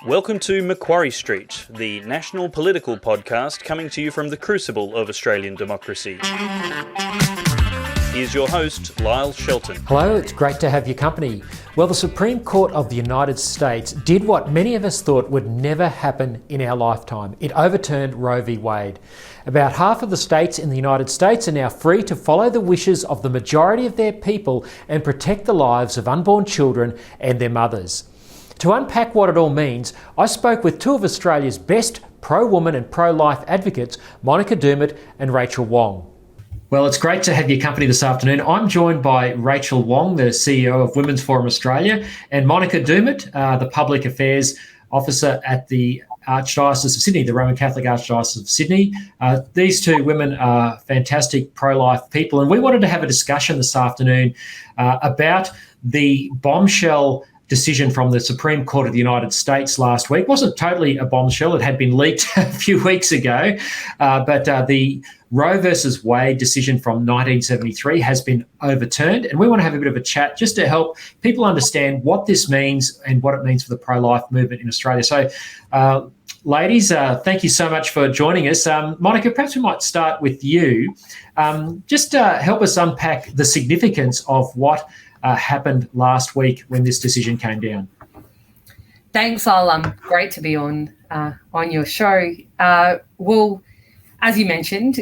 Welcome to Macquarie Street, the national political podcast coming to you from the crucible of Australian democracy. Here's your host, Lyle Shelton. Hello, it's great to have your company. Well, the Supreme Court of the United States did what many of us thought would never happen in our lifetime. It overturned Roe v. Wade. About half of the states in the United States are now free to follow the wishes of the majority of their people and protect the lives of unborn children and their mothers. To unpack what it all means, I spoke with two of Australia's best pro-woman and pro-life advocates, Monica Dermott and Rachel Wong. Well, it's great to have your company this afternoon. I'm joined by Rachel Wong, the CEO of Women's Forum Australia, and Monica Dermott, the Public Affairs Officer at the Archdiocese of Sydney, the Roman Catholic Archdiocese of Sydney. These two women are fantastic pro-life people, and we wanted to have a discussion this afternoon about the bombshell decision from the Supreme Court of the United States last week. It wasn't totally a bombshell. It had been leaked a few weeks ago, but the Roe versus Wade decision from 1973 has been overturned, and we want to have a bit of a chat just to help people understand what this means and what it means for the pro-life movement in Australia. So, ladies, thank you so much for joining us. Monica, perhaps we might start with you. Just help us unpack the significance of what happened last week when this decision came down. Thanks, Lyle. Great to be on your show. Well, as you mentioned,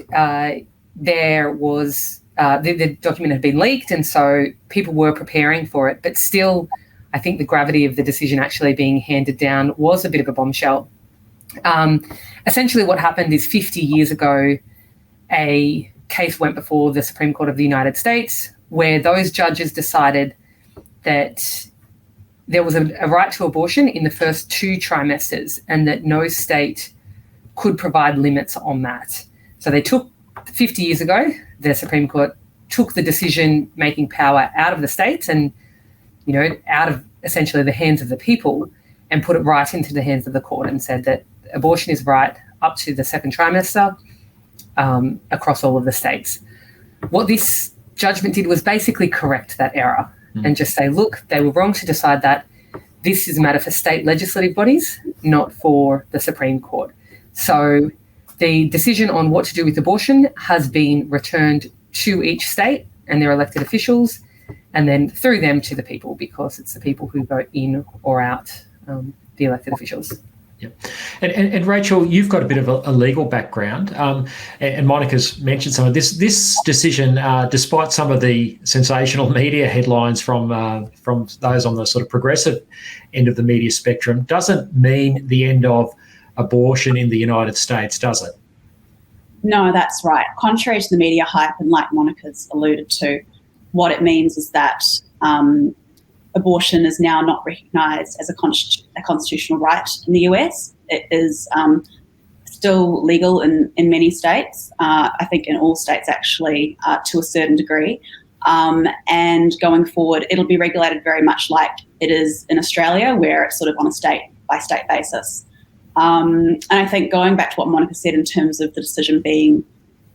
there was the document had been leaked, and so people were preparing for it. But still, I think the gravity of the decision actually being handed down was a bit of a bombshell. Essentially, what happened is 50 years ago, a case went before the Supreme Court of the United States, where those judges decided that there was a right to abortion in the first 2 trimesters and that no state could provide limits on that. So they took, 50 years ago, the Supreme Court took the decision-making power out of the states and, out of essentially the hands of the people, and put it right into the hands of the court and said that abortion is right up to the 2nd trimester across all of the states. What this judgment did was basically correct that error and just say, look, they were wrong to decide that. This is a matter for state legislative bodies, not for the Supreme Court. So the decision on what to do with abortion has been returned to each state and their elected officials, and then through them to the people, because it's the people who vote in or out the elected officials. Yeah. And Rachel, you've got a bit of a legal background, and Monica's mentioned some of this. This decision, despite some of the sensational media headlines from those on the sort of progressive end of the media spectrum, doesn't mean the end of abortion in the United States, does it? No, that's right. Contrary to the media hype, and like Monica's alluded to, what it means is that abortion is now not recognised as a constitutional right in the US. It is still legal in many states, I think in all states actually, to a certain degree. And going forward, it'll be regulated very much like it is in Australia, where it's sort of on a state-by-state basis. And I think going back to what Monica said in terms of the decision being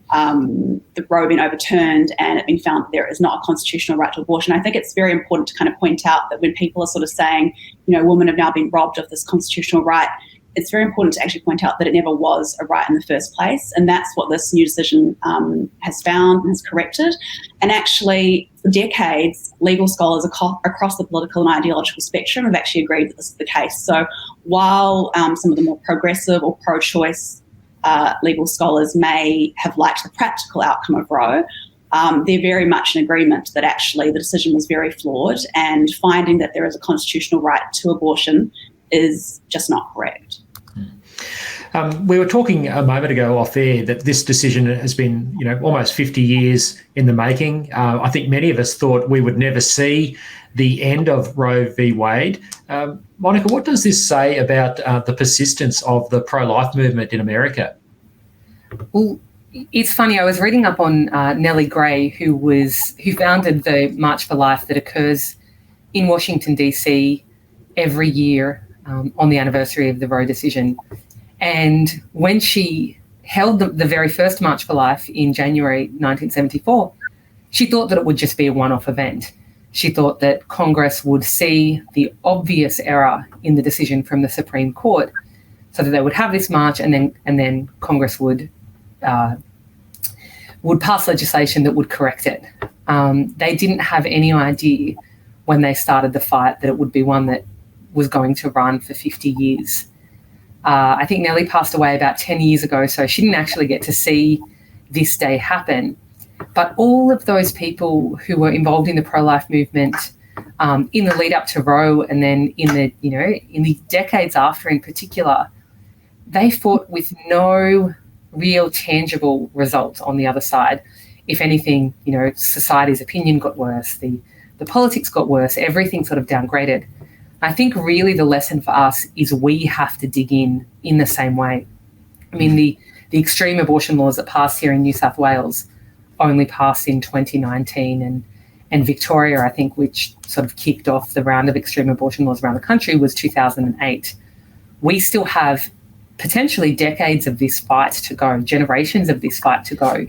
the Roe being overturned and it being found that there is not a constitutional right to abortion, I think it's very important to kind of point out that when people are sort of saying, women have now been robbed of this constitutional right, it's very important to actually point out that it never was a right in the first place. And that's what this new decision has found and has corrected. And actually, for decades, legal scholars across the political and ideological spectrum have actually agreed that this is the case. So while some of the more progressive or pro-choice legal scholars may have liked the practical outcome of Roe, they're very much in agreement that actually the decision was very flawed, and finding that there is a constitutional right to abortion is just not correct. We were talking a moment ago off air that this decision has been, almost 50 years in the making. I think many of us thought we would never see the end of Roe v. Wade. Monica, what does this say about the persistence of the pro-life movement in America? Well, it's funny. I was reading up on Nellie Gray, who founded the March for Life that occurs in Washington, D.C. every year on the anniversary of the Roe decision. And when she held the very first March for Life in January 1974, she thought that it would just be a one-off event. She thought that Congress would see the obvious error in the decision from the Supreme Court, so that they would have this march, and then Congress would pass legislation that would correct it. They didn't have any idea when they started the fight that it would be one that was going to run for 50 years. I think Nellie passed away about 10 years ago, so she didn't actually get to see this day happen. But all of those people who were involved in the pro-life movement in the lead up to Roe, and then in the decades after in particular, they fought with no real tangible results on the other side. If anything, society's opinion got worse, the politics got worse, everything sort of downgraded. I think really the lesson for us is we have to dig in the same way. I mean, the extreme abortion laws that passed here in New South Wales only passed in 2019, and Victoria, I think, which sort of kicked off the round of extreme abortion laws around the country, was 2008. We still have potentially decades of this fight to go, generations of this fight to go.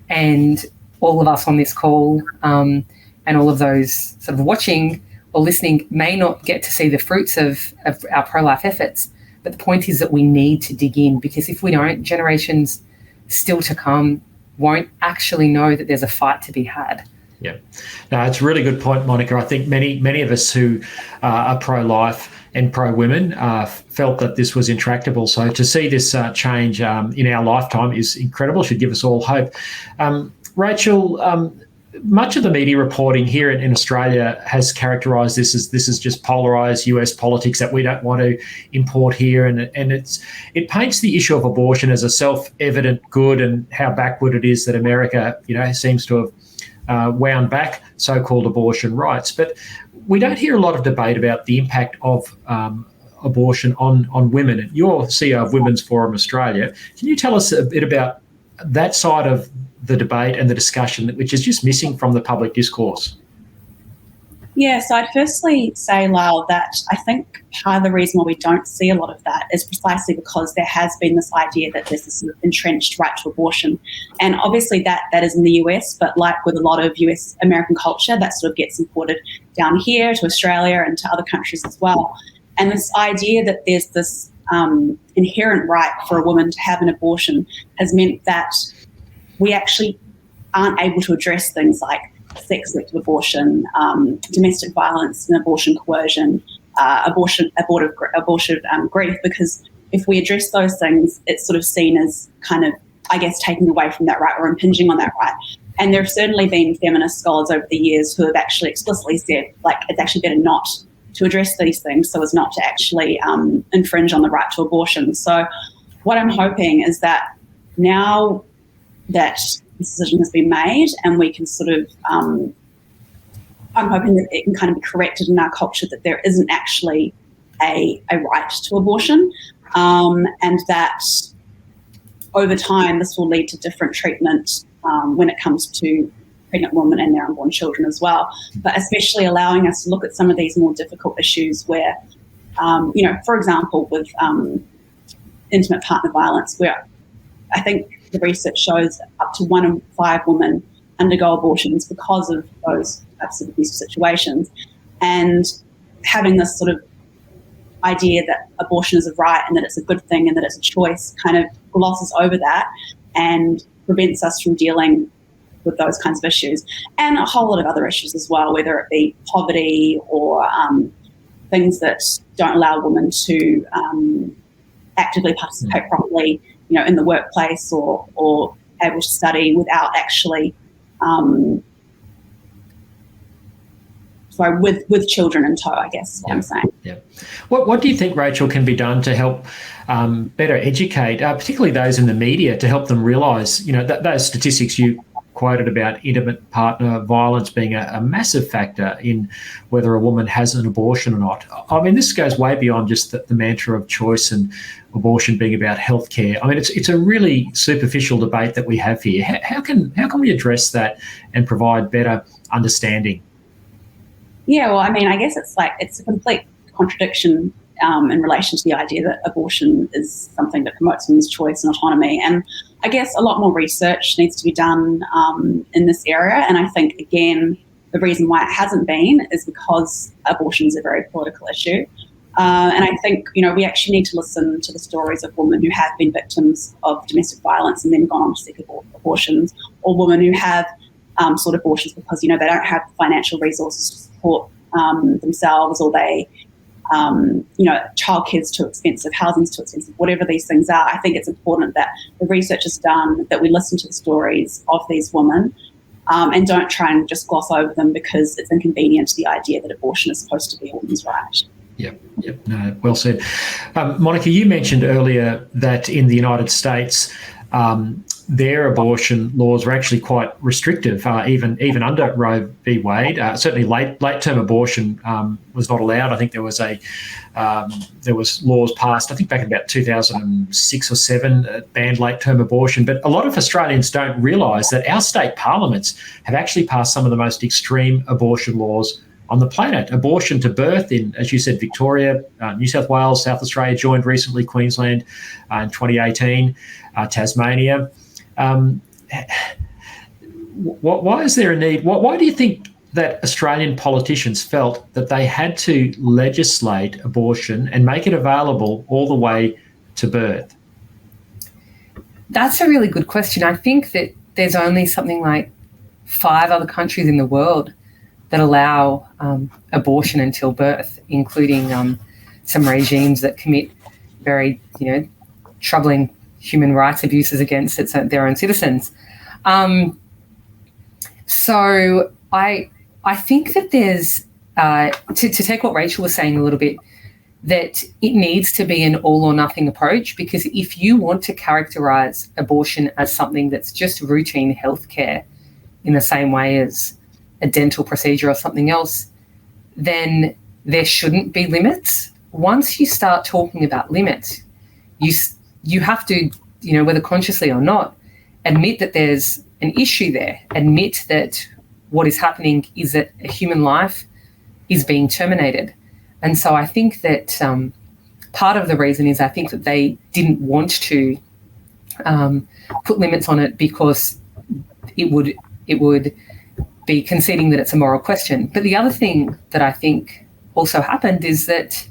And all of us on this call and all of those sort of watching or listening may not get to see the fruits of our pro-life efforts. But the point is that we need to dig in, because if we don't, generations still to come won't actually know that there's a fight to be had. Yeah. No, it's a really good point, Monica. I think many of us who are pro-life and pro-women felt that this was intractable. So to see this change in our lifetime is incredible, should give us all hope. Rachel, much of the media reporting here in Australia has characterised this as just polarised US politics that we don't want to import here, and it paints the issue of abortion as a self-evident good, and how backward it is that America, seems to have wound back so-called abortion rights. But we don't hear a lot of debate about the impact of abortion on women. And you're CEO of Women's Forum Australia. Can you tell us a bit about that side of the debate and the discussion, which is just missing from the public discourse? Yeah, so I'd firstly say, Lyle, that I think part of the reason why we don't see a lot of that is precisely because there has been this idea that there's this sort of entrenched right to abortion. And obviously that is in the US, but like with a lot of US American culture, that sort of gets imported down here to Australia and to other countries as well. And this idea that there's this inherent right for a woman to have an abortion has meant that we actually aren't able to address things like sex-selective abortion, domestic violence and abortion coercion, abortive grief, because if we address those things, it's sort of seen as kind of, I guess, taking away from that right or impinging on that right. And there have certainly been feminist scholars over the years who have actually explicitly said, like, it's actually better not to address these things so as not to actually infringe on the right to abortion. So what I'm hoping is that now that this decision has been made and we can sort of, I'm hoping that it can kind of be corrected in our culture that there isn't actually a right to abortion, and that over time this will lead to different treatment when it comes to pregnant women and their unborn children as well, but especially allowing us to look at some of these more difficult issues where, for example, with intimate partner violence, where I think the research shows up to 1 in 5 women undergo abortions because of those types of abusive situations. And having this sort of idea that abortion is a right and that it's a good thing and that it's a choice kind of glosses over that and prevents us from dealing with those kinds of issues, and a whole lot of other issues as well, whether it be poverty or things that don't allow women to actively participate properly, in the workplace or able to study without actually, with children in tow, I guess is what I'm saying. Yeah. What do you think, Rachel, can be done to help better educate, particularly those in the media, to help them realise, those statistics you quoted about intimate partner violence being a massive factor in whether a woman has an abortion or not? I mean, this goes way beyond just the mantra of choice and abortion being about healthcare. I mean, it's a really superficial debate that we have here. How can we address that and provide better understanding? Yeah, well, I mean, I guess it's a complete contradiction in relation to the idea that abortion is something that promotes women's choice and autonomy. And I guess a lot more research needs to be done in this area. And I think, again, the reason why it hasn't been is because abortion is a very political issue. And I think, we actually need to listen to the stories of women who have been victims of domestic violence and then gone on to seek abortions, or women who have sought abortions because, they don't have financial resources to support themselves, or they, childcare's too expensive, housing's too expensive, whatever these things are. I think it's important that the research is done, that we listen to the stories of these women, and don't try and just gloss over them because it's inconvenient to the idea that abortion is supposed to be a woman's right. Yep. No, well said. Monica, you mentioned earlier that in the United States, their abortion laws were actually quite restrictive, even under Roe v. Wade. Certainly, late-term abortion was not allowed. I think there was laws passed, I think back in about 2006 or 7, banned late-term abortion. But a lot of Australians don't realise that our state parliaments have actually passed some of the most extreme abortion laws on the planet. Abortion to birth in, as you said, Victoria, New South Wales, South Australia joined recently, Queensland in 2018, Tasmania. Why is there a need? Why do you think that Australian politicians felt that they had to legislate abortion and make it available all the way to birth? That's a really good question. I think that there's only something like 5 other countries in the world that allow abortion until birth, including some regimes that commit very, troubling human rights abuses against their own citizens. So I think that there's, to take what Rachel was saying a little bit, that it needs to be an all or nothing approach, because if you want to characterise abortion as something that's just routine healthcare in the same way as a dental procedure or something else, then there shouldn't be limits. Once you start talking about limits, you have to, whether consciously or not, admit that there's an issue there, admit that what is happening is that a human life is being terminated. And so I think that part of the reason is I think that they didn't want to put limits on it because it would be conceding that it's a moral question. But the other thing that I think also happened is that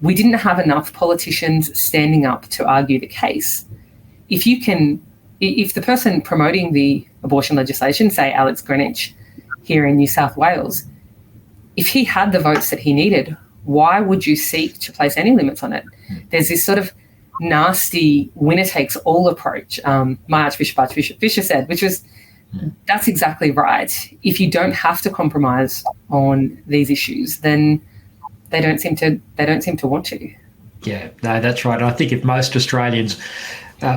we didn't have enough politicians standing up to argue the case. If the person promoting the abortion legislation, say Alex Greenwich here in New South Wales, if he had the votes that he needed, why would you seek to place any limits on it? There's this sort of nasty winner-takes-all approach, my Archbishop Fisher said, which was, that's exactly right. If you don't have to compromise on these issues, then they don't seem to want to. Yeah, no, that's right. I think if most Australians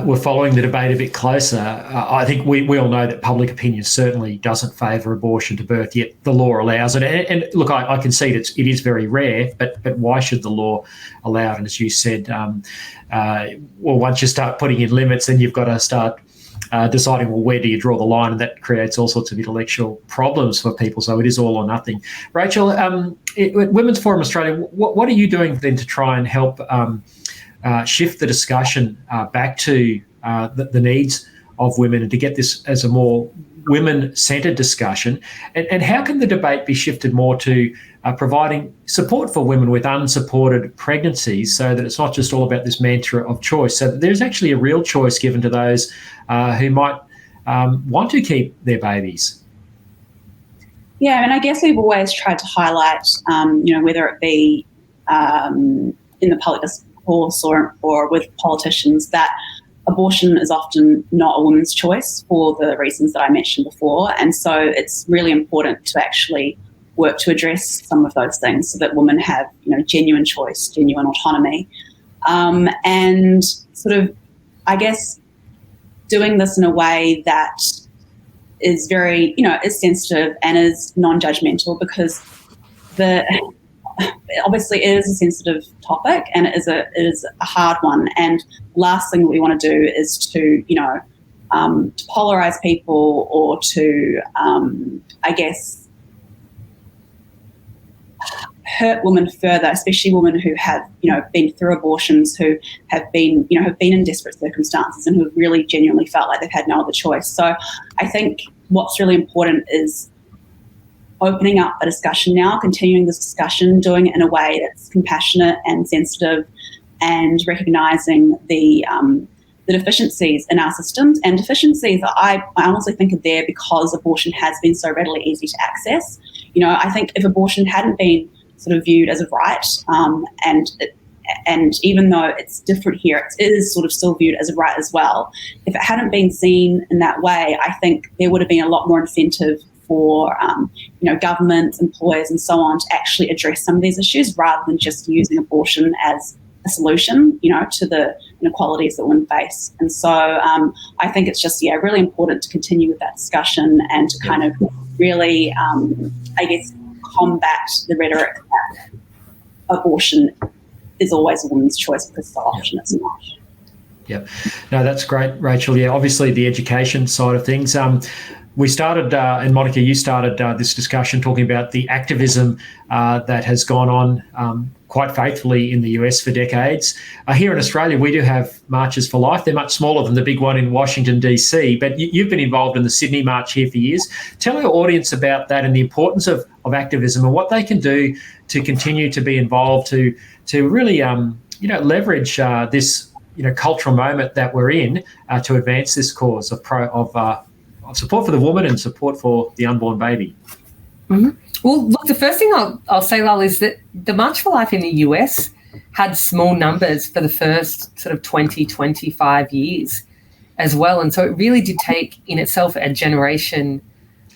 were following the debate a bit closer, I think we all know that public opinion certainly doesn't favour abortion to birth, yet the law allows it. And look, I concede it is very rare, but why should the law allow it? And as you said, once you start putting in limits, then you've got to start deciding, where do you draw the line? And that creates all sorts of intellectual problems for people. So it is all or nothing. Rachel, Women's Forum Australia, what are you doing then to try and help shift the discussion back to the needs of women and to get this as a more women-centred discussion? And how can the debate be shifted more to providing support for women with unsupported pregnancies, so that it's not just all about this mantra of choice, so that there's actually a real choice given to those who might want to keep their babies? Yeah, and I guess we've always tried to highlight, whether it be in the public discourse or with politicians, that abortion is often not a woman's choice for the reasons that I mentioned before. And so it's really important to actually work to address some of those things so that women have, genuine choice, genuine autonomy. And sort of, I guess, doing this in a way that is very, is sensitive and is non-judgmental, because obviously it is a sensitive topic and it is a hard one. And the last thing that we want to do is to polarize people or to, hurt women further, especially women who have, been through abortions, who have been in desperate circumstances and who have really genuinely felt like they've had no other choice. So I think what's really important is opening up a discussion now, continuing this discussion, doing it in a way that's compassionate and sensitive, and recognising the deficiencies in our systems, and deficiencies that I honestly think are there because abortion has been so readily easy to access. I think if abortion hadn't been sort of viewed as a right, and even though it's different here, it is sort of still viewed as a right as well. If it hadn't been seen in that way, I think there would have been a lot more incentive for government, employers and so on to actually address some of these issues rather than just using abortion as a solution, to the inequalities that women face. And so I think it's just, really important to continue with that discussion and to kind of really, combat the rhetoric that abortion is always a woman's choice, because so often it's not. Yeah, no, that's great, Rachel. Yeah, obviously the education side of things. We started, and Monica, you started this discussion talking about the activism that has gone on quite faithfully in the US for decades. Here in Australia, we do have Marches for Life. They're much smaller than the big one in Washington, DC, but you've been involved in the Sydney March here for years. Tell our audience about that and the importance of activism and what they can do to continue to be involved, to really leverage this cultural moment that we're in to advance this cause of support for the woman and support for the unborn baby. Mm-hmm. Well, look, the first thing I'll say, Lyle, is that the March for Life in the US had small numbers for the first sort of 20, 25 years as well. And so it really did take in itself a generation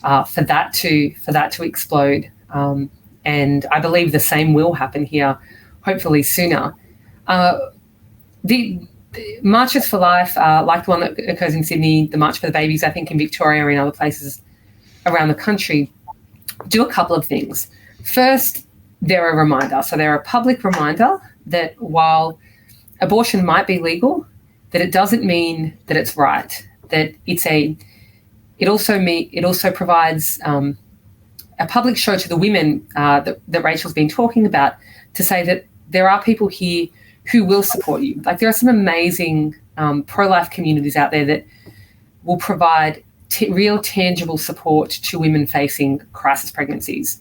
for that to explode. And I believe the same will happen here, hopefully sooner. The Marches for Life, like the one that occurs in Sydney, the March for the Babies, I think in Victoria and other places around the country, do a couple of things. First, they're a reminder. So they're a public reminder that while abortion might be legal, that it doesn't mean that it's right. That it also provides a public show to the women that Rachel's been talking about, to say that there are people here who will support you. Like, there are some amazing pro-life communities out there that will provide real tangible support to women facing crisis pregnancies,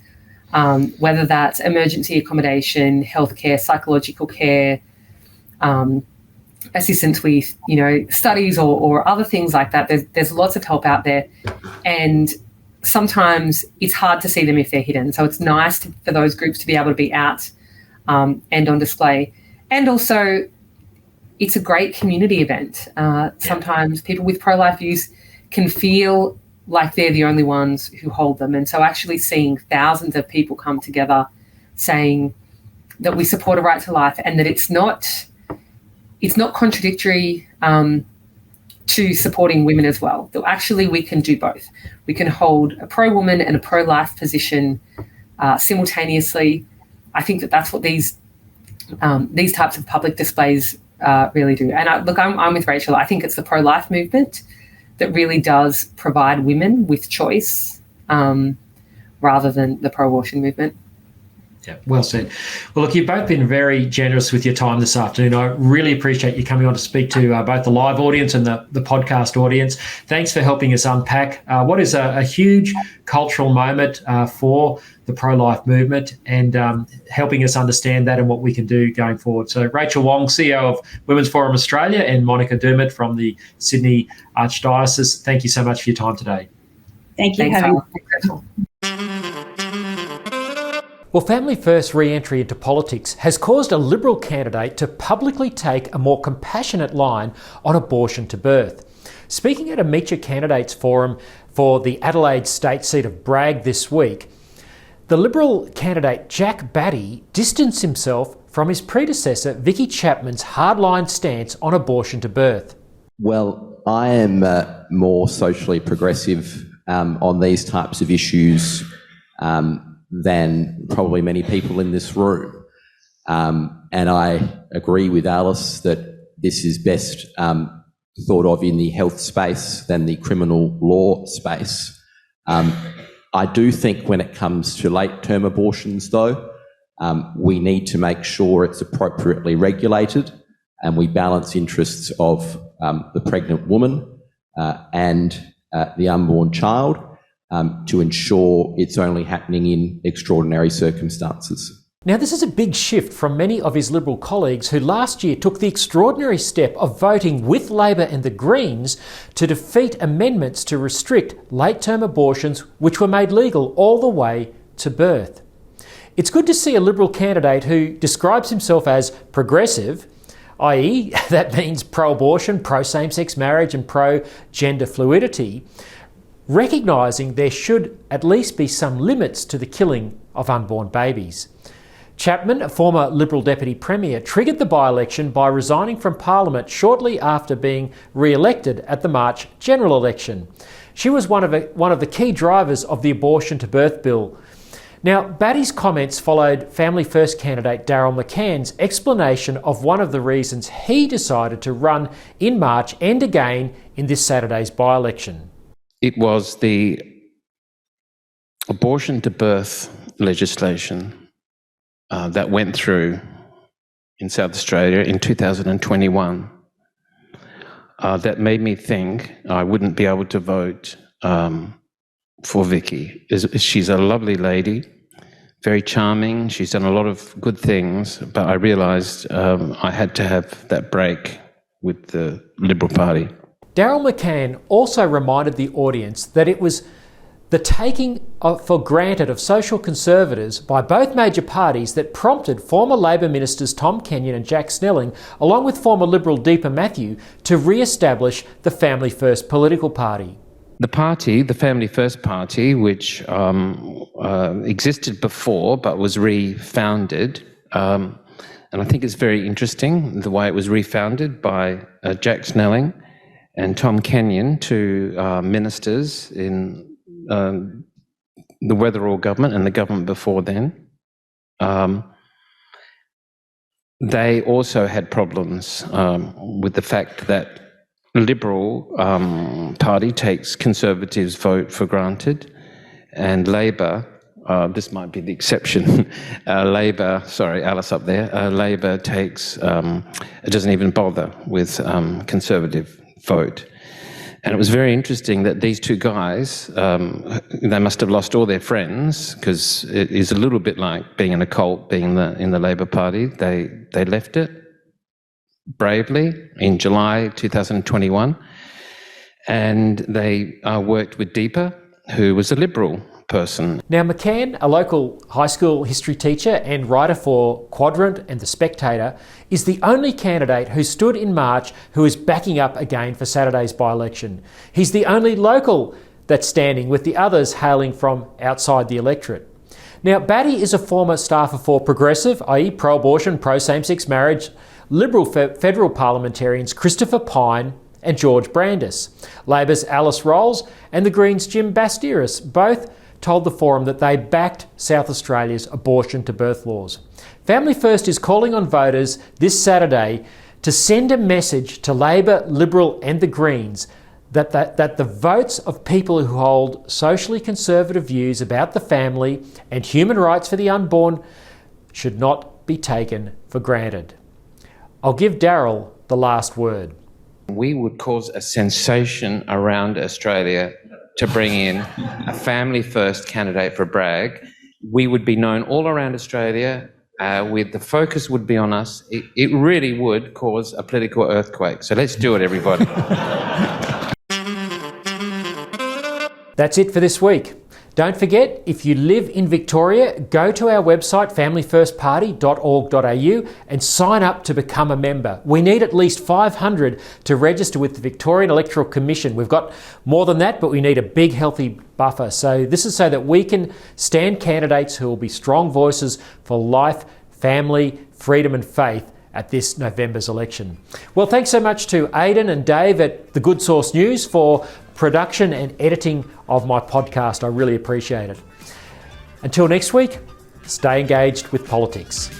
whether that's emergency accommodation, healthcare, psychological care, assistance with, studies or other things like that. There's lots of help out there, and sometimes it's hard to see them if they're hidden. So it's nice for those groups to be able to be out and on display. And also, it's a great community event. Sometimes people with pro-life views can feel like they're the only ones who hold them. And so actually seeing thousands of people come together saying that we support a right to life, and that it's not contradictory to supporting women as well. That actually we can do both. We can hold a pro-woman and a pro-life position simultaneously. I think that's what these types of public displays really do. And I'm with Rachel. I think it's the pro-life movement that really does provide women with choice rather than the pro-abortion movement. Yeah, well said. Well, look, you've both been very generous with your time this afternoon. I really appreciate you coming on to speak to both the live audience and the podcast audience. Thanks for helping us unpack what is a huge cultural moment for the pro-life movement, and helping us understand that and what we can do going forward. So Rachel Wong, CEO of Women's Forum Australia, and Monica Dermott from the Sydney Archdiocese, thank you so much for your time today. Thank you for having me. Well, Family First's re-entry into politics has caused a Liberal candidate to publicly take a more compassionate line on abortion to birth. Speaking at a Meet Your Candidates forum for the Adelaide state seat of Bragg this week, the Liberal candidate Jack Batty distanced himself from his predecessor Vicky Chapman's hardline stance on abortion to birth. Well, I am more socially progressive on these types of issues than probably many people in this room. And I agree with Alice that this is best thought of in the health space than the criminal law space. I do think when it comes to late-term abortions, though, we need to make sure it's appropriately regulated and we balance interests of the pregnant woman and the unborn child. to ensure it's only happening in extraordinary circumstances. Now, this is a big shift from many of his Liberal colleagues who last year took the extraordinary step of voting with Labor and the Greens to defeat amendments to restrict late-term abortions, which were made legal all the way to birth. It's good to see a Liberal candidate who describes himself as progressive, i.e. that means pro-abortion, pro-same-sex marriage and pro-gender fluidity, recognising there should at least be some limits to the killing of unborn babies. Chapman, a former Liberal Deputy Premier, triggered the by-election by resigning from Parliament shortly after being re-elected at the March general election. She was one of the key drivers of the abortion to birth bill. Now, Batty's comments followed Family First candidate Daryl McCann's explanation of one of the reasons he decided to run in March and again in this Saturday's by-election. It was the abortion to birth legislation that went through in South Australia in 2021 that made me think I wouldn't be able to vote for Vicky. She's a lovely lady, very charming. She's done a lot of good things, but I realised I had to have that break with the Liberal Party. Daryl McCann also reminded the audience that it was the taking for granted of social conservatives by both major parties that prompted former Labor ministers Tom Kenyon and Jack Snelling, along with former Liberal Deepa Matthew, to re-establish the Family First political party. The party, the Family First Party, which existed before but was refounded, and I think it's very interesting the way it was refounded by Jack Snelling and Tom Kenyon, two ministers in the Weatherall government and the government before then. They also had problems with the fact that Liberal Party takes Conservatives' vote for granted, and Labor, this might be the exception, Labor, sorry, Alice up there, Labor takes, it doesn't even bother with Conservative vote. And it was very interesting that these two guys, they must have lost all their friends, because it is a little bit like being in a cult, being in the Labor Party. They left it bravely in July 2021, and they worked with Deepa, who was a Liberal person. Now, McCann, a local high school history teacher and writer for Quadrant and The Spectator, is the only candidate who stood in March who is backing up again for Saturday's by-election. He's the only local that's standing, with the others hailing from outside the electorate. Now, Batty is a former staffer for Progressive, i.e. pro-abortion, pro-same-sex marriage, Liberal federal parliamentarians Christopher Pyne and George Brandis, Labor's Alice Rolls and the Greens' Jim Bastiris both told the Forum that they backed South Australia's abortion to birth laws. Family First is calling on voters this Saturday to send a message to Labor, Liberal and the Greens that the votes of people who hold socially conservative views about the family and human rights for the unborn should not be taken for granted. I'll give Daryl the last word. We would cause a sensation around Australia to bring in a Family First candidate for Bragg. We would be known all around Australia. With the focus would be on us. It really would cause a political earthquake. So let's do it, everybody. That's it for this week. Don't forget, if you live in Victoria, go to our website familyfirstparty.org.au and sign up to become a member. We need at least 500 to register with the Victorian Electoral Commission. We've got more than that, but we need a big, healthy buffer. So this is so that we can stand candidates who will be strong voices for life, family, freedom and faith at this November's election. Well, thanks so much to Aidan and Dave at The Good Source News for production and editing of my podcast. I really appreciate it. Until next week, stay engaged with politics.